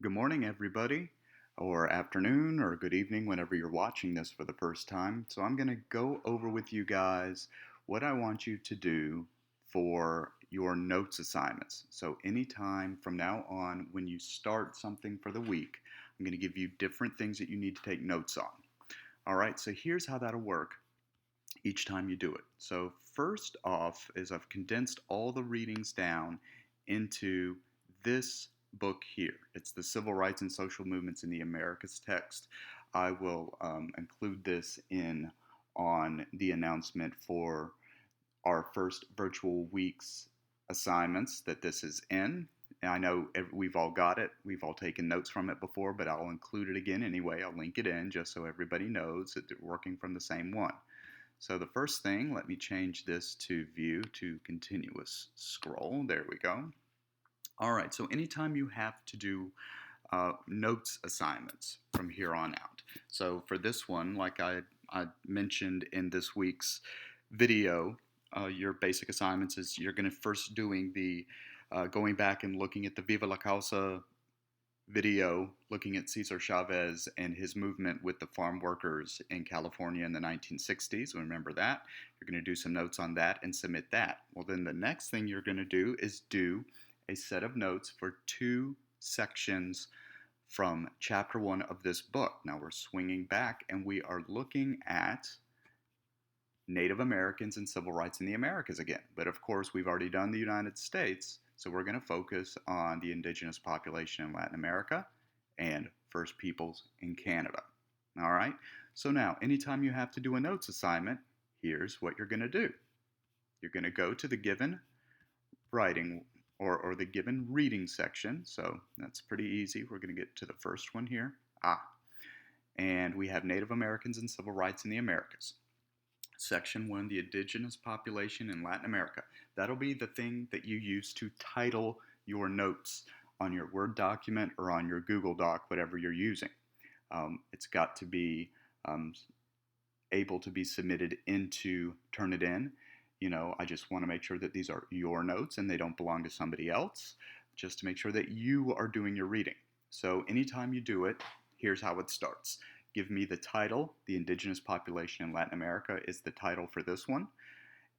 Good morning, everybody, or afternoon, or good evening whenever you're watching this for the first time. So, I'm going to go over with you guys what I want you to do for your notes assignments. So, anytime from now on, when you start something for the week, I'm going to give you different things that you need to take notes on. All right, so here's how that'll work each time you do it. So, first off, is I've condensed all the readings down into this book here. It's the Civil Rights and Social Movements in the Americas text. I will include this in on the announcement for our first virtual week's assignments that this is in. I know we've all got it. We've all taken notes from it before, but I'll include it again anyway. I'll link it in just so everybody knows that they're working from the same one. So the first thing, let me change this to view to continuous scroll. There we go. All right, so anytime you have to do notes assignments from here on out. So for this one, like I mentioned in this week's video, your basic assignments is you're going to first doing the going back and looking at the Viva la Causa video looking at Cesar Chavez and his movement with the farm workers in California in the 1960s. Remember that. You're going to do some notes on that and submit that. Well, then the next thing you're going to do is do a set of notes for two sections from chapter 1 of this book. Now we're swinging back and we are looking at Native Americans and civil rights in the Americas again. But of course, we've already done the United States, so we're going to focus on the indigenous population in Latin America and First Peoples in Canada. All right, so now anytime you have to do a notes assignment, here's what you're going to do. You're going to go to the given writing or the given reading section. So that's pretty easy. We're going to get to the first one here. And we have Native Americans and civil rights in the Americas. Section 1, the indigenous population in Latin America. That'll be the thing that you use to title your notes on your Word document or on your Google Doc, whatever you're using. It's got to be able to be submitted into Turnitin. You know, I just want to make sure that these are your notes and they don't belong to somebody else, just to make sure that you are doing your reading. So anytime you do it, here's how it starts. Give me the title. The indigenous population in Latin America is the title for this one,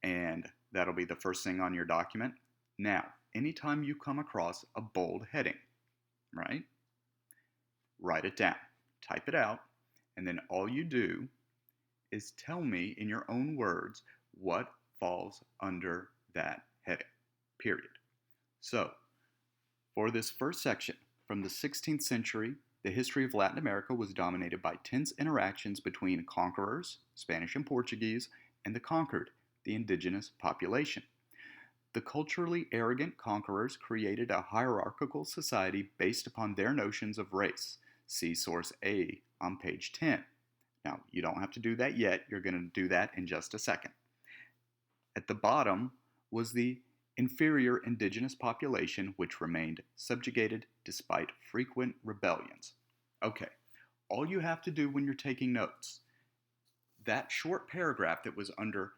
and that'll be the first thing on your document. Now, anytime you come across a bold heading, right, write it down, type it out, and then all you do is tell me in your own words what falls under that heading, period. So, for this first section, from the 16th century, the history of Latin America was dominated by tense interactions between conquerors, Spanish and Portuguese, and the conquered, the indigenous population. The culturally arrogant conquerors created a hierarchical society based upon their notions of race. See source A on page 10. Now, you don't have to do that yet. You're going to do that in just a second. At the bottom was the inferior indigenous population, which remained subjugated despite frequent rebellions. Okay, all you have to do when you're taking notes, that short paragraph that was under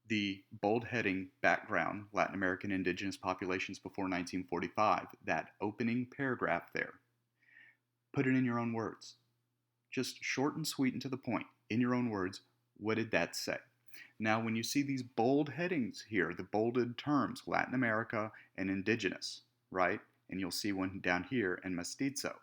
the bold heading background, Latin American indigenous populations before 1945, that opening paragraph there, put it in your own words. Just short and sweet and to the point. In your own words, what did that say? Now, when you see these bold headings here, the bolded terms, Latin America and indigenous, right? And you'll see one down here in mestizo.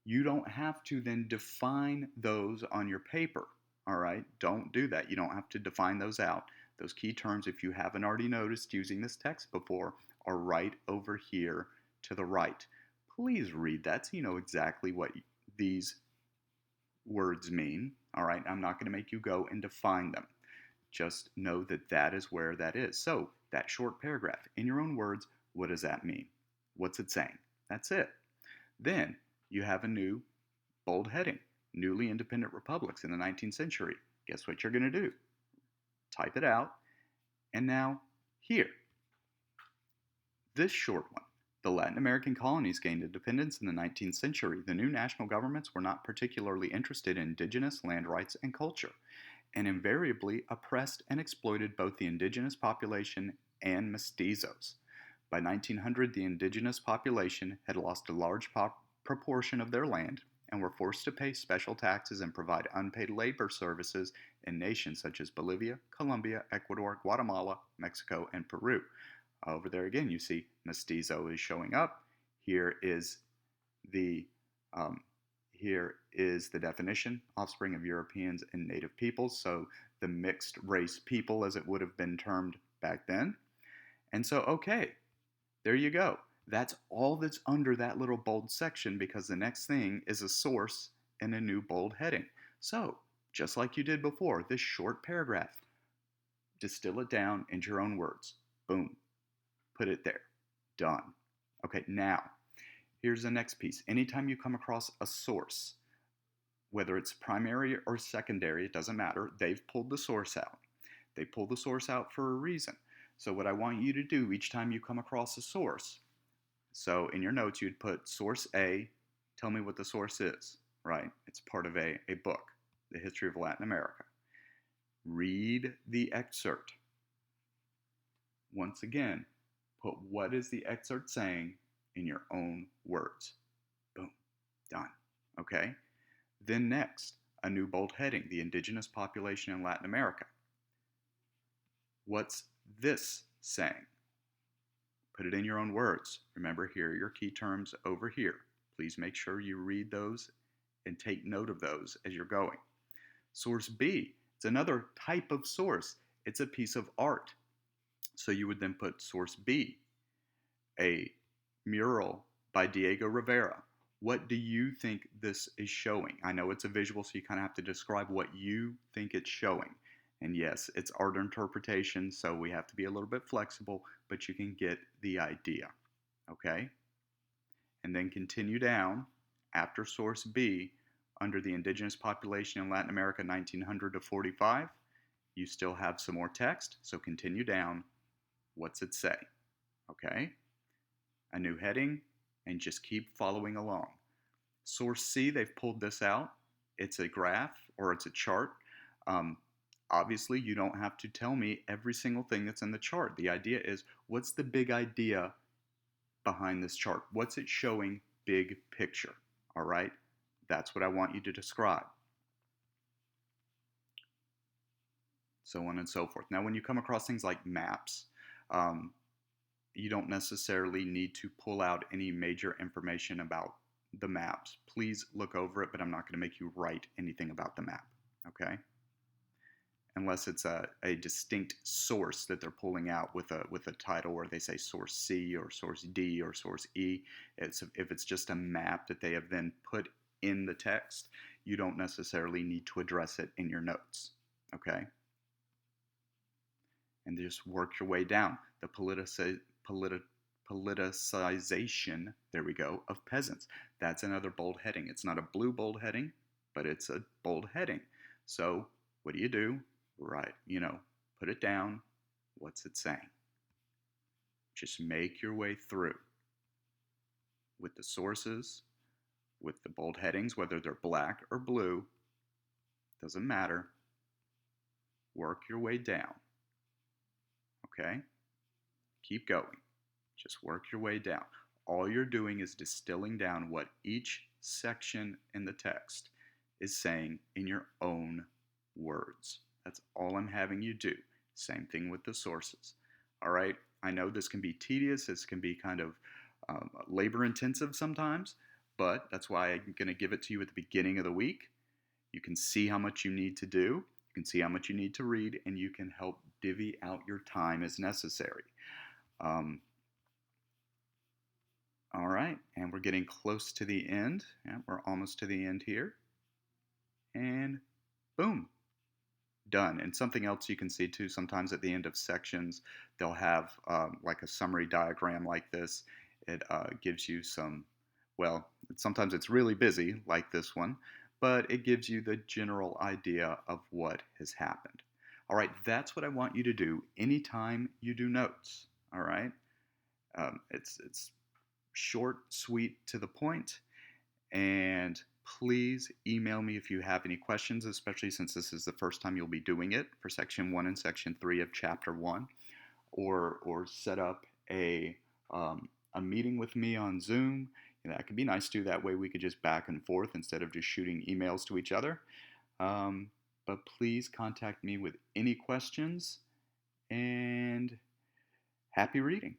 You don't have to then define those on your paper, all right? Don't do that. You don't have to define those out. Those key terms, if you haven't already noticed using this text before, are right over here to the right. Please read that so you know exactly what these words mean, all right? I'm not going to make you go and define them. Just know that that is where that is. So, that short paragraph, in your own words, what does that mean? What's it saying? That's it. Then, you have a new bold heading, newly independent republics in the 19th century. Guess what you're going to do? Type it out. And now, here. This short one. The Latin American colonies gained independence in the 19th century. The new national governments were not particularly interested in indigenous land rights and culture, and invariably oppressed and exploited both the indigenous population and mestizos. By 1900, the indigenous population had lost a large proportion of their land and were forced to pay special taxes and provide unpaid labor services in nations such as Bolivia, Colombia, Ecuador, Guatemala, Mexico, and Peru. Over there again, you see mestizo is showing up. Here is the um, here is the definition: offspring of Europeans and native peoples. So the mixed race people, as it would have been termed back then. And so, okay, there you go. That's all that's under that little bold section, because the next thing is a source and a new bold heading. So, just like you did before, this short paragraph, distill it down into your own words. Boom. Put it there. Done. Okay, now, here's the next piece. Anytime you come across a source, whether it's primary or secondary, it doesn't matter. They've pulled the source out. They pull the source out for a reason. So what I want you to do each time you come across a source, so in your notes you'd put source A, tell me what the source is, right? It's part of a book, The History of Latin America. Read the excerpt. Once again, put what is the excerpt saying in your own words. Boom, done, okay? Then next, a new bold heading, the indigenous population in Latin America. What's this saying? Put it in your own words. Remember, here are your key terms over here. Please make sure you read those and take note of those as you're going. Source B, it's another type of source. It's a piece of art. So you would then put source B, a mural by Diego Rivera. What do you think this is showing? I know it's a visual, so you kind of have to describe what you think it's showing. And yes, it's art interpretation, so we have to be a little bit flexible, but you can get the idea, okay? And then continue down after source B, under the indigenous population in Latin America 1900 to 45, you still have some more text, so continue down. What's it say? Okay? A new heading, and just keep following along. Source C, they've pulled this out. It's a graph or it's a chart. Obviously, you don't have to tell me every single thing that's in the chart. The idea is, what's the big idea behind this chart? What's it showing big picture? All right? That's what I want you to describe. So on and so forth. Now, when you come across things like maps, you don't necessarily need to pull out any major information about the maps. Please look over it, but I'm not going to make you write anything about the map, okay? Unless it's a distinct source that they're pulling out with a title where they say source C or source D or source E. If it's just a map that they have then put in the text, you don't necessarily need to address it in your notes, okay? And just work your way down. The politicization, there we go, of peasants. That's another bold heading. It's not a blue bold heading, but it's a bold heading. So what do? Right, put it down. What's it saying? Just make your way through with the sources, with the bold headings, whether they're black or blue, doesn't matter. Work your way down. Okay? Keep going. Just work your way down. All you're doing is distilling down what each section in the text is saying in your own words. That's all I'm having you do. Same thing with the sources. All right? I know this can be tedious. This can be kind of labor intensive sometimes, but that's why I'm going to give it to you at the beginning of the week. You can see how much you need to do. You can see how much you need to read, and you can help divvy out your time as necessary. All right, and we're getting close to the end. Yeah, we're almost to the end here. And boom, done. And something else you can see too, sometimes at the end of sections, they'll have like a summary diagram like this. It gives you some, well, sometimes it's really busy like this one, but it gives you the general idea of what has happened. All right, that's what I want you to do anytime you do notes. All right, it's short, sweet, to the point, and please email me if you have any questions, especially since this is the first time you'll be doing it for Section 1 and Section 3 of Chapter 1, or set up a meeting with me on Zoom. that could be nice too. That way we could just back and forth instead of just shooting emails to each other. Um, but please contact me with any questions, and happy reading.